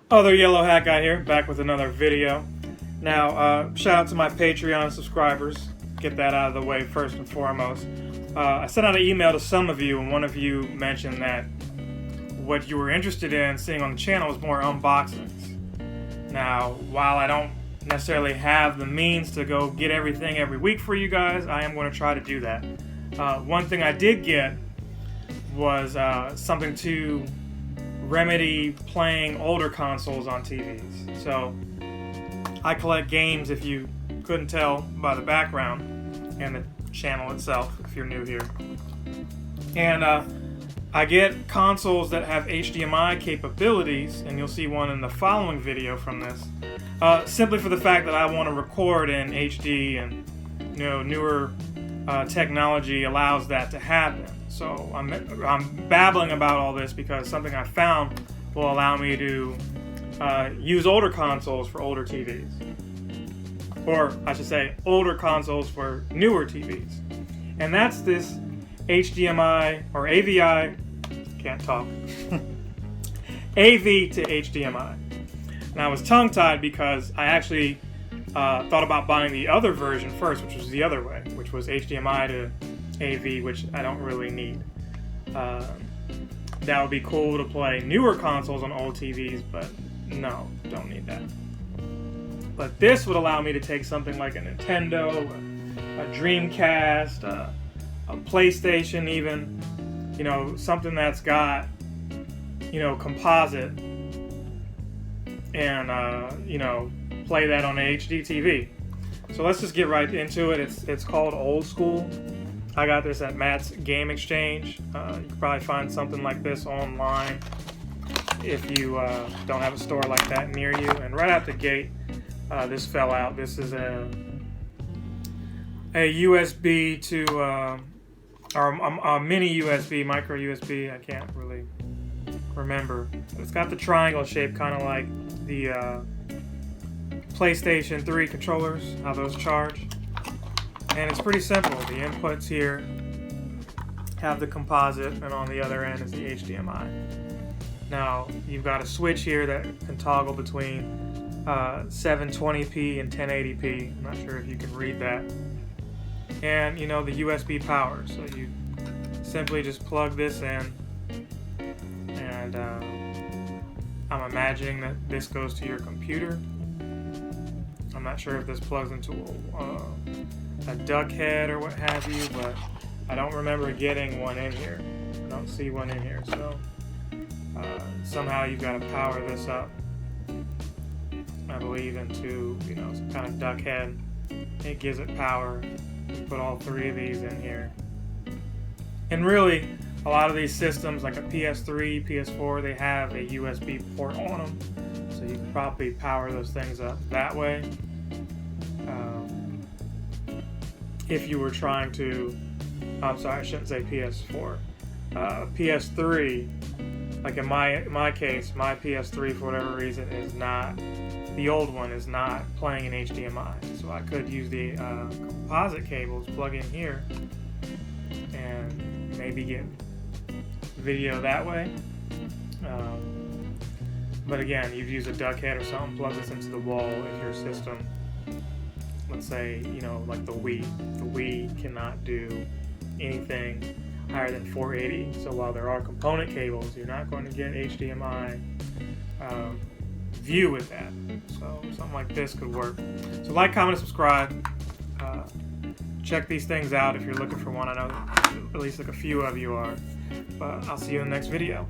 Other yellow hat guy here, back with another video. Now, shout out to my Patreon subscribers. Get that out of the way first and foremost. I sent out an email to some of you, and one of you mentioned that what you were interested in seeing on the channel was more unboxings. Now, while I don't necessarily have the means to go get everything every week for you guys, I am going to try to do that. One thing I did get was something to remedy playing older consoles on TVs. So I collect games, if you couldn't tell by the background and the channel itself, if you're new here. And I get consoles that have HDMI capabilities, and you'll see one in the following video from this, simply for the fact that I want to record in HD, and newer technology allows that to happen. So I'm babbling about all this because something I found will allow me to use older consoles for older TVs. Or I should say older consoles for newer TVs. And that's this HDMI or AVI, can't talk, AV to HDMI. Now I was tongue-tied because I actually thought about buying the other version first, which was the other way, which was HDMI to AV, which I don't really need. That would be cool to play newer consoles on old TVs, but no, don't need that. But this would allow me to take something like a Nintendo, a Dreamcast, a PlayStation even, something that's got, composite, and, play that on a HD TV. So let's just get right into it. It's called Old School. I got this at Matt's Game Exchange. You can probably find something like this online if you don't have a store like that near you. And right out the gate, this fell out. This is a USB to, or a mini USB, micro USB. I can't really remember. It's got the triangle shape, kind of like the PlayStation 3 controllers, how those charge. And it's pretty simple. The inputs here have the composite, and on the other end is the HDMI. Now, you've got a switch here that can toggle between 720p and 1080p. I'm not sure if you can read that. And, the USB power. So you simply just plug this in, and I'm imagining that this goes to your computer. I'm not sure if this plugs into a duck head or what have you, but I don't remember getting one in here. I don't see one in here, so somehow you've got to power this up, I believe, into some kind of duck head. It gives it power. You put all three of these in here, and really a lot of these systems, like a PS3, PS4, they have a USB port on them, so you can probably power those things up that way. If you were trying to, I'm sorry, I shouldn't say PS4, PS3, like in my case, my PS3 for whatever reason is not, the old one is not playing in HDMI, so I could use the composite cables, plug in here, and maybe get video that way. But again, you'd use a duck head or something, plug this into the wall if your system, let's say, like the Wii. The Wii cannot do anything higher than 480. So while there are component cables, you're not going to get HDMI view with that. So something like this could work. So like, comment, and subscribe. Check these things out if you're looking for one. I know at least like a few of you are. But I'll see you in the next video.